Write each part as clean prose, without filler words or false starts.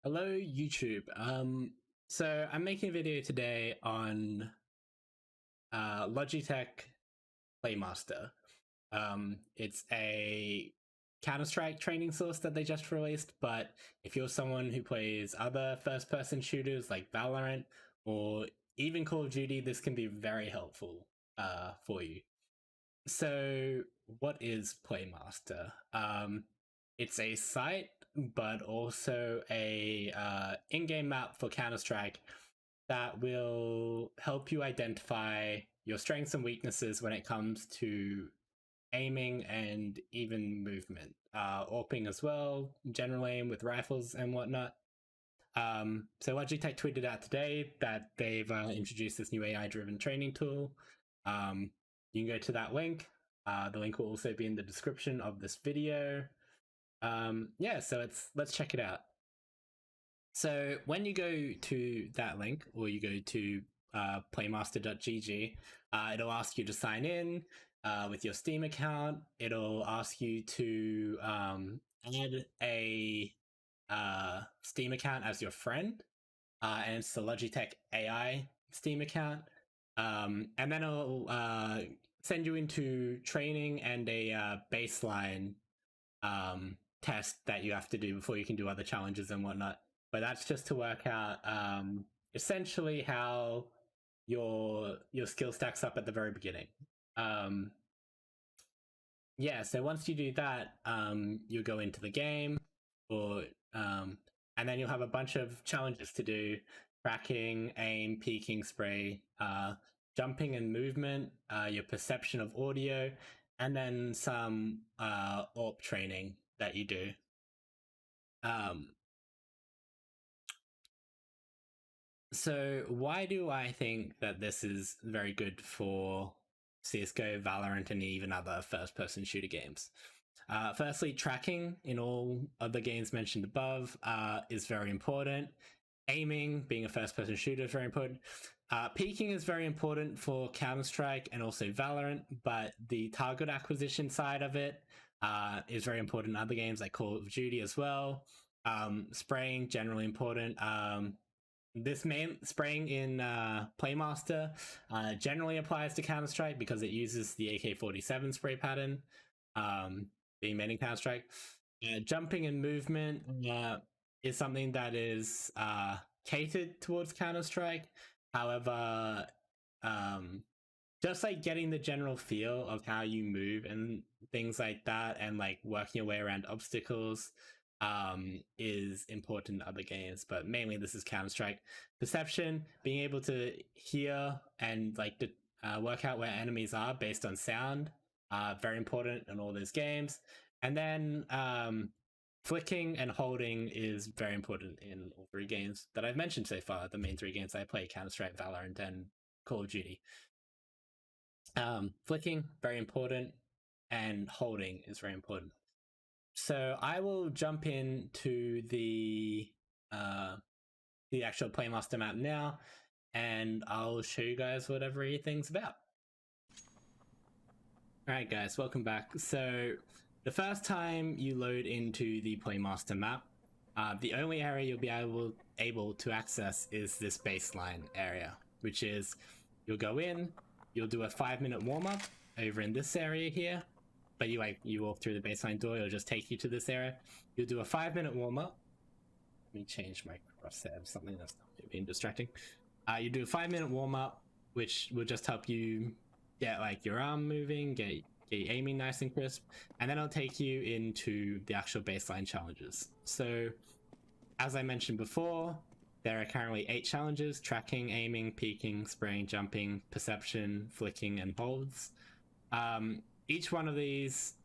Hello YouTube. So I'm making a video today on Logitech PLAYMASTER. It's a Counter-Strike training source that they just released, but if you're someone who plays other first-person shooters like Valorant or even Call of Duty, this can be very helpful for you. So what is PLAYMASTER? It's a site, but also a in-game map for Counter-Strike that will help you identify your strengths and weaknesses when it comes to aiming and even movement. AWPing as well, general aim with rifles and whatnot. So Logitech tweeted out today that they've introduced this new AI-driven training tool. You can go to that link. The link will also be in the description of this video. Yeah, so let's check it out. So when you go to that link, or you go to playmaster.gg, it'll ask you to sign in with your Steam account. It'll ask you to add a Steam account as your friend, and it's the Logitech AI Steam account. And then it'll send you into training and a baseline test that you have to do before you can do other challenges and whatnot. But that's just to work out essentially how your skill stacks up at the very beginning. Yeah, so once you do that, you'll go into the game, or and then you'll have a bunch of challenges to do: tracking, aim, peeking, spray, jumping and movement, your perception of audio, and then some AWP training that you do. So why do I think that this is very good for CSGO, Valorant, and even other first-person shooter games? Firstly, tracking in all of the games mentioned above is very important. Aiming, being a first-person shooter, is very important. Peeking is very important for Counter-Strike and also Valorant, but the target acquisition side of it is very important in other games like Call of Duty as well. Spraying, generally important. This main spraying in PLAYMASTER generally applies to Counter-Strike because it uses the AK-47 spray pattern, being made in Counter-Strike. Jumping and movement is something that is catered towards Counter-Strike. However, just like getting the general feel of how you move and things like that, and like working your way around obstacles is important in other games, but mainly this is Counter-Strike. Perception, being able to hear and like work out where enemies are based on sound, very important in all those games. And then flicking and holding is very important in all three games that I've mentioned so far, the main three games I play: Counter-Strike, Valorant, and Call of Duty. Flicking, very important, and holding is very important. So I will jump into the actual PLAYMASTER map now, and I'll show you guys what everything's about. Alright guys, welcome back. So the first time you load into the PLAYMASTER map, the only area you'll be able to access is this baseline area, which is you'll go in, you'll do a 5-minute warm-up over in this area here. But you walk through the baseline door, it'll just take you to this area. You'll do a 5-minute warm-up. Let me change my crosshair, something that's not being distracting. You do a 5-minute warm-up, which will just help you get like your arm moving, get your aiming nice and crisp, and then it'll take you into the actual baseline challenges. So, as I mentioned before, there are currently 8 challenges: tracking, aiming, peeking, spraying, jumping, perception, flicking, and holds. Each one of these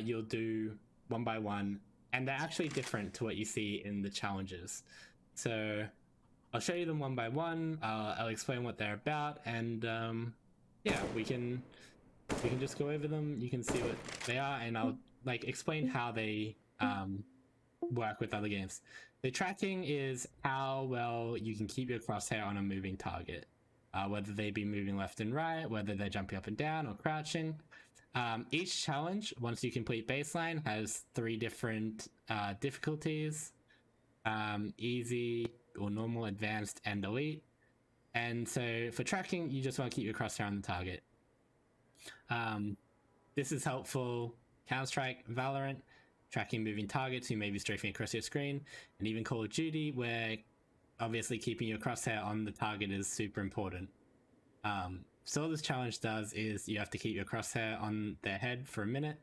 you'll do one by one, and they're actually different to what you see in the challenges. So I'll show you them one by one. I'll explain what they're about, and yeah, we can just go over them. You can see what they are, and I'll like explain how they work with other games. The tracking is how well you can keep your crosshair on a moving target, whether they be moving left and right, whether they're jumping up and down or crouching. Each challenge, once you complete baseline, has 3 different difficulties. easy or normal, advanced, and elite. And so for tracking, you just want to keep your crosshair on the target. This is helpful Counter-Strike, Valorant, tracking moving targets who may be strafing across your screen, and even Call of Duty, where obviously keeping your crosshair on the target is super important. So all this challenge does is you have to keep your crosshair on their head for a minute,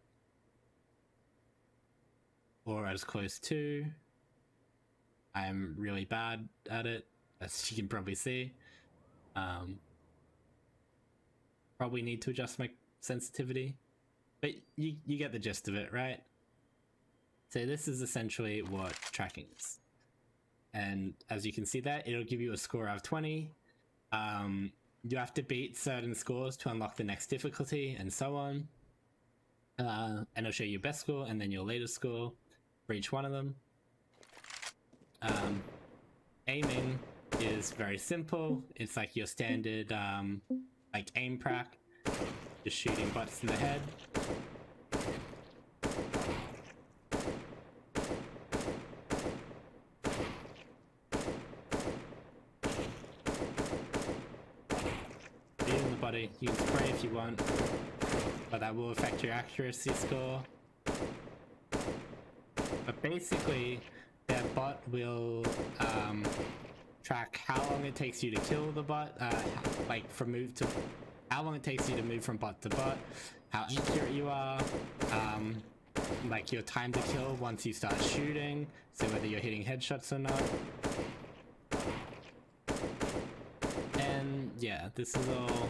or as close to. I'm really bad at it, as you can probably see. Probably need to adjust my sensitivity, but you get the gist of it, right? So this is essentially what tracking is. And as you can see there, it'll give you a score out of 20. You have to beat certain scores to unlock the next difficulty, and so on. And it'll show you your best score and then your latest score for each one of them. Aiming is very simple. It's like your standard like aim prac, just shooting butts in the head. In the body, you can spray if you want, but that will affect your accuracy score. But basically, their bot will track how long it takes you to kill the bot, like from move to how long it takes you to move from bot to bot, how accurate you are, like your time to kill once you start shooting, so whether you're hitting headshots or not. And yeah, this is all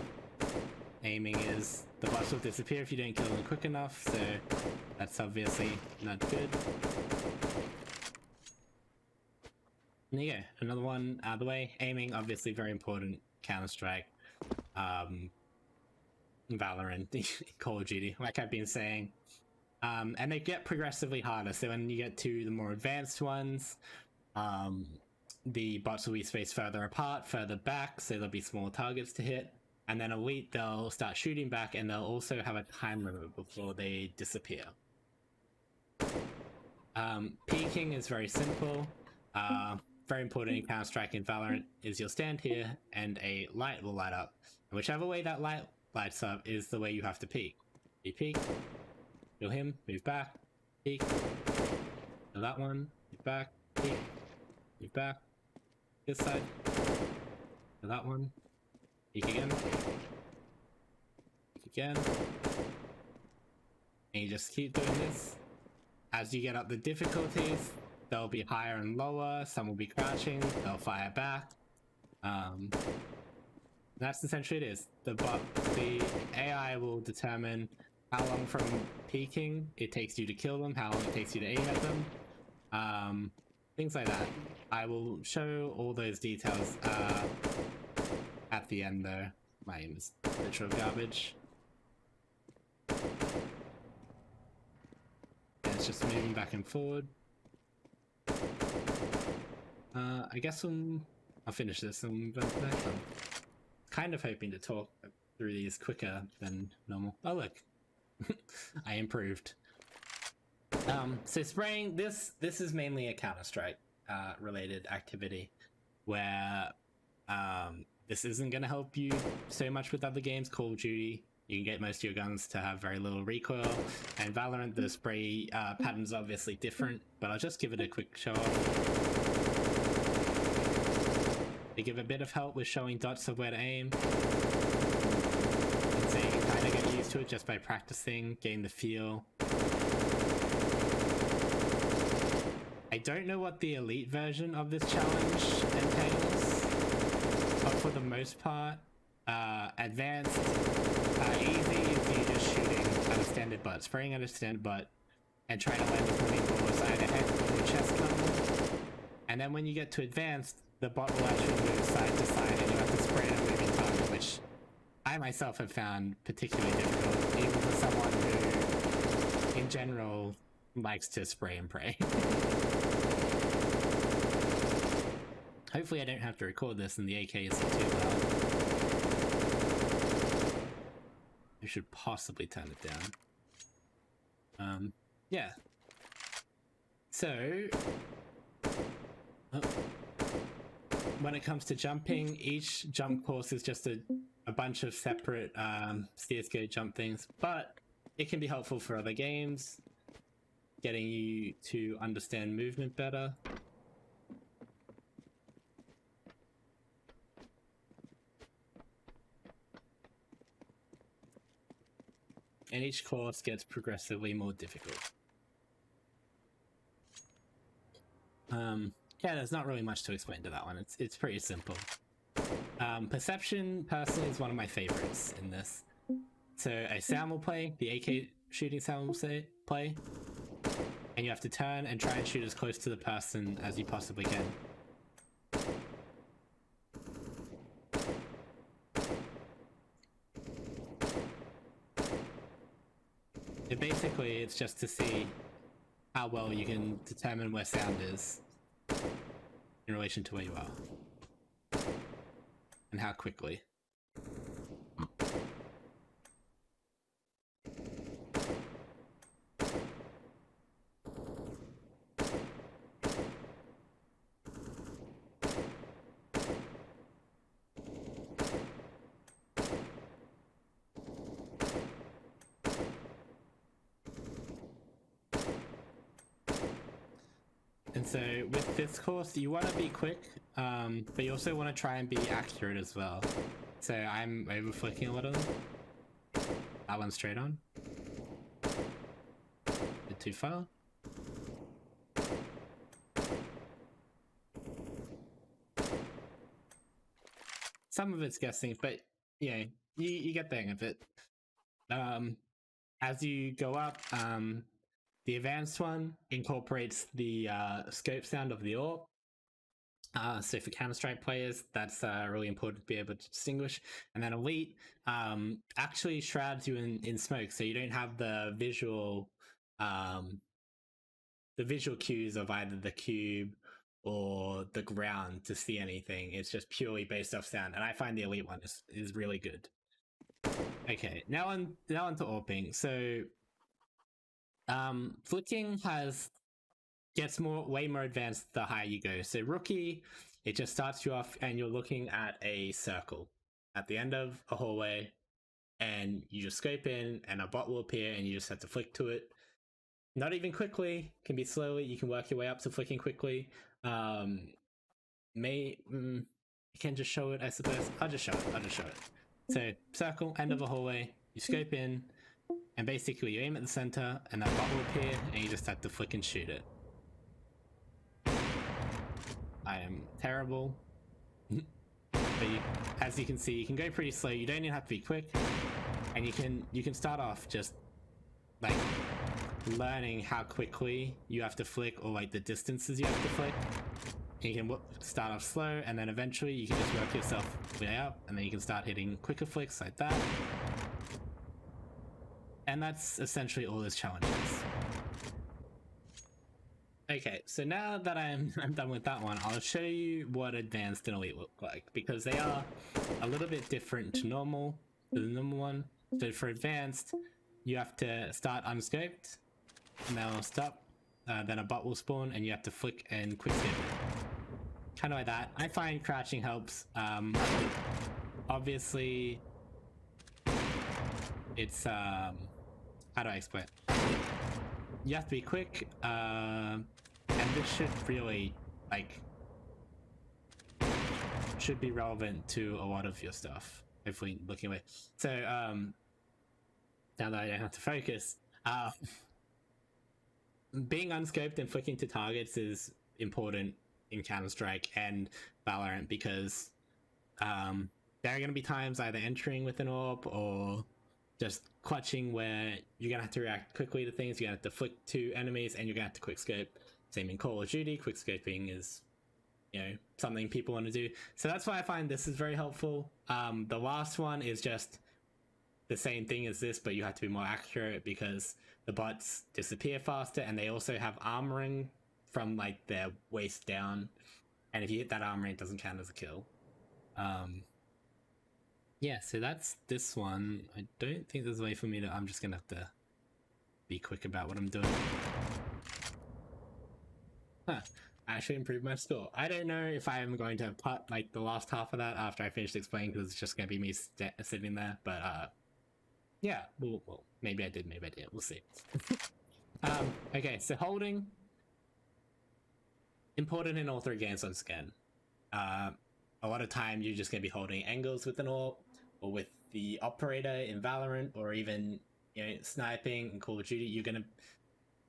aiming is. The bots will disappear if you don't kill them quick enough, so that's obviously not good. And there you go, another one out of the way. Aiming, obviously very important. Counter-Strike, Valorant, Call of Duty, like I've been saying. And they get progressively harder, so when you get to the more advanced ones, the bots will be spaced further apart, further back, so there'll be smaller targets to hit. And then elite, they'll start shooting back, and they'll also have a time limit before they disappear. Peeking is very simple. Very important in Counter-Strike and Valorant is you'll stand here and a light will light up. And whichever way that light lights up is the way you have to peek. You peek, kill him, move back, peek, kill that one, move back, peek, move back, this side, kill that one, peek again, peek again. And you just keep doing this. As you get up the difficulties, they'll be higher and lower, some will be crouching, they'll fire back. That's essentially it is. The AI will determine how long from peeking it takes you to kill them, how long it takes you to aim at them. Things like that. I will show all those details at the end though. My aim is literal garbage. And it's just moving back and forward. I guess I'll finish this and move on to the next one. Kind of hoping to talk through these quicker than normal. Oh look, I improved. So spraying, this is mainly a Counter-Strike related activity, where this isn't going to help you so much with other games. Call of Duty, you can get most of your guns to have very little recoil, and Valorant, the spray pattern's obviously different, but I'll just give it a quick show off. They give a bit of help with showing dots of where to aim, and so you can kind of get used to it just by practicing, getting the feel. I don't know what the elite version of this challenge entails, but for the most part, advanced, easy is you just shooting at a standard butt, spraying at a standard butt, and trying to land as many bullets either head or chest level. And then when you get to advanced, the bot will actually move side to side, and you have to spray at a moving target, which I myself have found particularly difficult, even for someone who, in general, likes to spray and pray. Hopefully I don't have to record this and the AK isn't too loud. I should possibly turn it down. Yeah. So, when it comes to jumping, each jump course is just a bunch of separate CSGO jump things, but it can be helpful for other games, getting you to understand movement better. And each course gets progressively more difficult. Yeah, there's not really much to explain to that one. It's pretty simple. Perception, personally, is one of my favorites in this. So a sound will play, the AK shooting sound will play, and you have to turn and try and shoot as close to the person as you possibly can. Basically, it's just to see how well you can determine where sound is in relation to where you are, and how quickly. And so with this course, you want to be quick, but you also want to try and be accurate as well. So I'm over flicking a lot of them. That one's straight on. A bit too far. Some of it's guessing, but yeah, you get the hang of it. As you go up, the advanced one incorporates the scope sound of the AWP. So for Counter-Strike players, that's really important to be able to distinguish. And then Elite actually shrouds you in smoke, so you don't have the visual cues of either the cube or the ground to see anything. It's just purely based off sound, and I find the Elite one is really good. Okay, now on to AWPing. So flicking gets way more advanced the higher you go. So rookie, it just starts you off and you're looking at a circle at the end of a hallway, and you just scope in and a bot will appear and you just have to flick to it. Not even quickly, can be slowly. You can work your way up to flicking quickly. You can just show it, I suppose. I'll just show it. So circle, end of a hallway, you scope in, and basically you aim at the center and that bot will appear and you just have to flick and shoot it. I am terrible. But as you can see, you can go pretty slow. You don't even have to be quick, and you can start off just like learning how quickly you have to flick, or like the distances you have to flick. And you can start off slow, and then eventually you can just work yourself way up, and then you can start hitting quicker flicks like that. And that's essentially all this challenge is. Okay, so now that I'm done with that one, I'll show you what Advanced and Elite look like, because they are a little bit different to the normal one. So for Advanced, you have to start unscoped, and then it'll stop, then a bot will spawn, and you have to flick and quick skip it. Kind of like that. I find crouching helps. Obviously, it's, how do I explain it? You have to be quick, and this should really, should be relevant to a lot of your stuff, hopefully looking away. So, now that I don't have to focus, being unscoped and flicking to targets is important in Counter-Strike and Valorant, because there are going to be times either entering with an AWP or just clutching where you're going to have to react quickly to things. You're going to have to flick to enemies and you're going to have to quick scope. Same in Call of Duty, quick scoping is, something people want to do. So that's why I find this is very helpful. The last one is just the same thing as this, but you have to be more accurate because the bots disappear faster, and they also have armoring from their waist down, and if you hit that armoring, it doesn't count as a kill. Yeah, so that's this one. I don't think there's a way for me to... I'm just gonna have to be quick about what I'm doing. Huh. I actually improve my score. I don't know if I am going to cut like the last half of that after I finished explaining, because it's just going to be me sitting there. But yeah, well, maybe I did, maybe I didn't. We'll see. Okay, so holding, important in all three games once again. A lot of time you're just going to be holding angles with an AWP, or with the operator in Valorant, or even sniping in Call of Duty.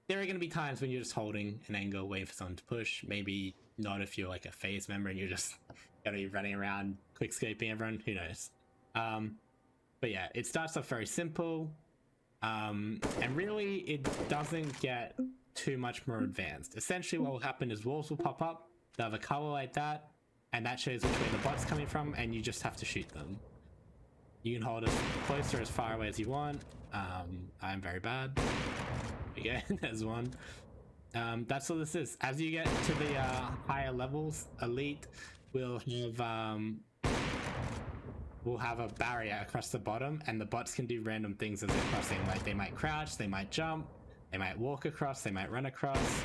There are going to be times when you're just holding an angle waiting for someone to push. Maybe not if you're like a phase member and you're just going to be running around quick scoping everyone, who knows. But yeah, it starts off very simple, and really it doesn't get too much more advanced. Essentially what will happen is walls will pop up, they'll have a color like that, and that shows which way the bot's coming from, and you just have to shoot them. You can hold as close or as far away as you want. I'm very bad. Okay, there's one. That's what this is. As you get to the higher levels, elite will have a barrier across the bottom, and the bots can do random things as they're crossing. Like they might crouch, they might jump, they might walk across, they might run across.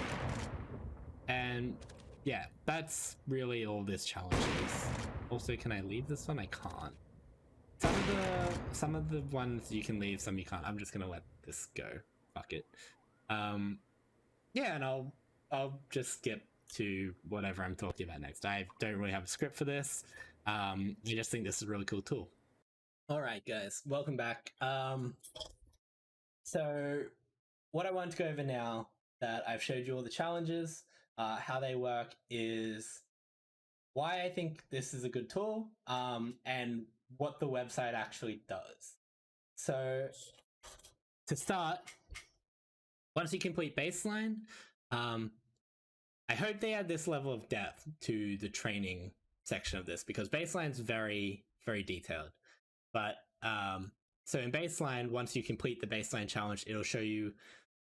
And yeah, that's really all this challenge is. Also, can I leave this one? I can't. Some of the ones you can leave, some you can't. I'm just gonna let this go. Fuck it. Yeah, and I'll just skip to whatever I'm talking about next. I don't really have a script for this. I just think this is a really cool tool. All right, guys, welcome back. So what I want to go over now that I've showed you all the challenges, how they work, is why I think this is a good tool, and what the website actually does. So to start, once you complete baseline, I hope they add this level of depth to the training section of this, because baseline's very, very detailed. But so in baseline, once you complete the baseline challenge, it'll show you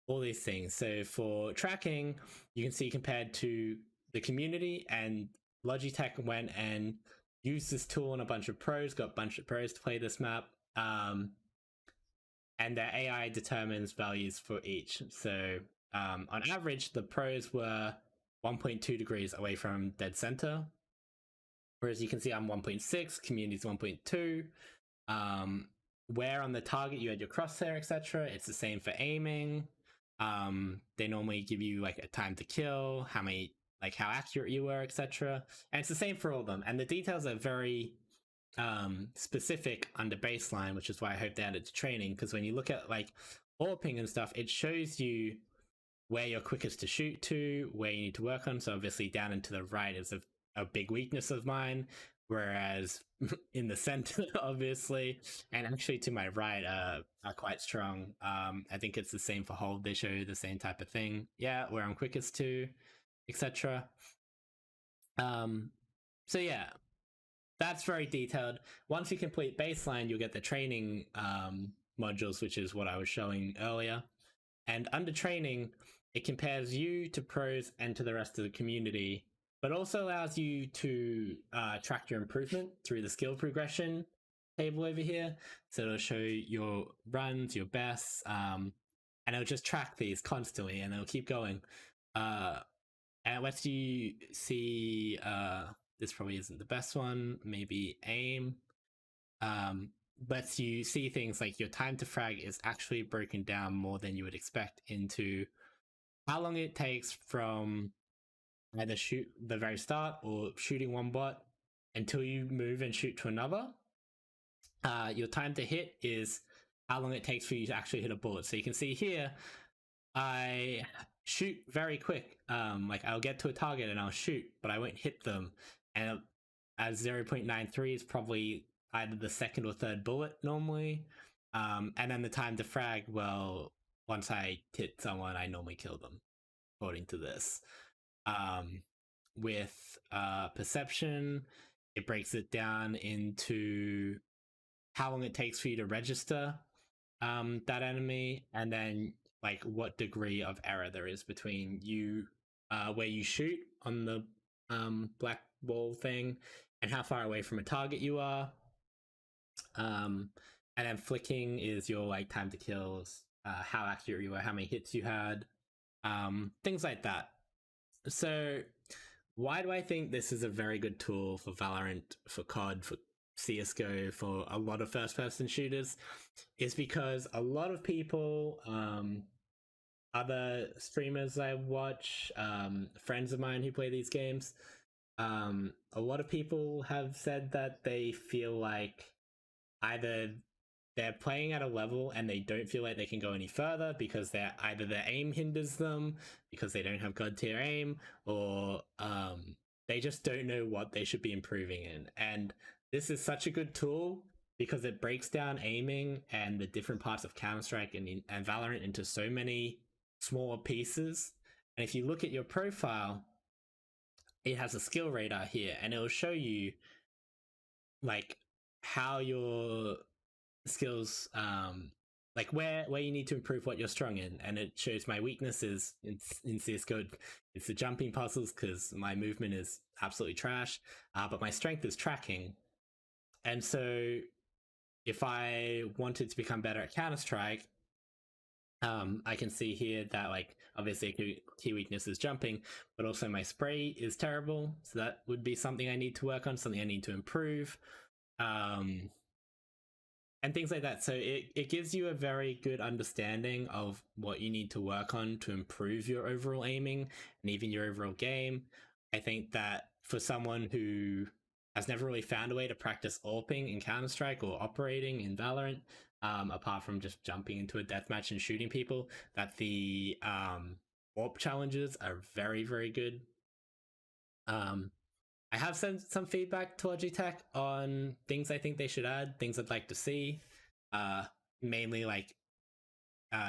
all these things. So for tracking, you can see compared to the community, and Logitech went and used this tool on a bunch of pros, got a bunch of pros to play this map. And their AI determines values for each. So on average, the pros were 1.2 degrees away from dead center, whereas you can see I'm 1.6, community's 1.2. Where on the target you had your crosshair, etc. It's the same for aiming. They normally give you like a time to kill, how accurate you were, etc. And it's the same for all of them. And the details are very specific under baseline, which is why I hope they added to training, because when you look at like AWPing and stuff, it shows you where you're quickest to shoot to, where you need to work on. So obviously down and to the right is a big weakness of mine, whereas in the center, obviously, and actually to my right are quite strong. I think it's the same for hold. They show you the same type of thing. Yeah, where I'm quickest to, etc. So yeah, that's very detailed. Once you complete baseline, you'll get the training modules, which is what I was showing earlier. And under training, it compares you to pros and to the rest of the community, but also allows you to track your improvement through the skill progression table over here. So it'll show your runs, your bests, and it'll just track these constantly, and it'll keep going. And it lets you see, this probably isn't the best one, maybe aim. Lets you see things like your time to frag is actually broken down more than you would expect into how long it takes from either shoot the very start or shooting one bot until you move and shoot to another. Your time to hit is how long it takes for you to actually hit a bullet. So you can see here, I shoot very quick. Like I'll get to a target and I'll shoot, but I won't hit them. And as 0.93 is probably either the second or third bullet normally. And then the time to frag, well, once I hit someone, I normally kill them, according to this. With perception, it breaks it down into how long it takes for you to register that enemy, and then like what degree of error there is between you where you shoot on the black ball thing and how far away from a target you are. And then flicking is your like time to kills, how accurate you were, how many hits you had, things like that. So Why do I think this is a very good tool for Valorant, for COD, for CSGO, for a lot of first person shooters? Is because a lot of people, other streamers I watch, friends of mine who play these games, a lot of people have said that they feel like either they're playing at a level and they don't feel like they can go any further because either their aim hinders them because they don't have god tier aim, or they just don't know what they should be improving in. And this is such a good tool because it breaks down aiming and the different parts of Counter-Strike and Valorant into so many smaller pieces. And if you look at your profile, it has a skill radar here and it will show you like how your skills, like where you need to improve what you're strong in. And it shows my weaknesses in CSGO. It's the jumping puzzles because my movement is absolutely trash, but my strength is tracking. And so if I wanted to become better at Counter-Strike, I can see here that like obviously a key weakness is jumping, but also my spray is terrible. So that would be something I need to work on, something I need to improve. And things like that. So it gives you a very good understanding of what you need to work on to improve your overall aiming and even your overall game. I think that for someone who has never really found a way to practice AWPing in Counter-Strike or operating in Valorant, apart from just jumping into a deathmatch and shooting people, that the AWP challenges are very, very good. I have sent some feedback to Logitech on things I think they should add, things I'd like to see. Mainly like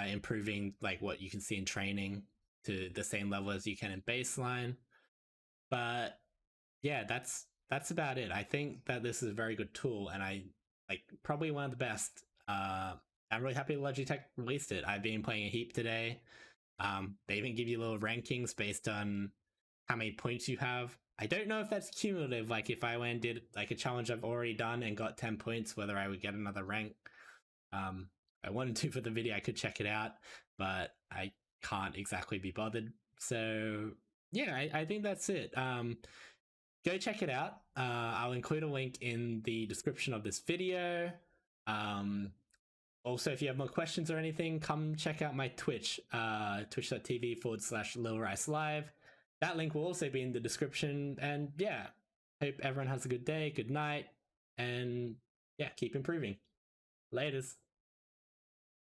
improving like what you can see in training to the same level as you can in baseline. But yeah, that's about it. I think that this is a very good tool, and I like probably one of the best. I'm really happy Logitech released it. I've been playing a heap today. They even give you little rankings based on how many points you have. I don't know if that's cumulative, like if I went and did like a challenge I've already done and got 10 points, whether I would get another rank. I wanted to for the video, I could check it out, but I can't exactly be bothered. So yeah, I think that's it. Go check it out. I'll include a link in the description of this video. Also, if you have more questions or anything, come check out my Twitch, twitch.tv/LilRiceLive. That link will also be in the description. And yeah, hope everyone has a good day, good night, and yeah, keep improving. Laters.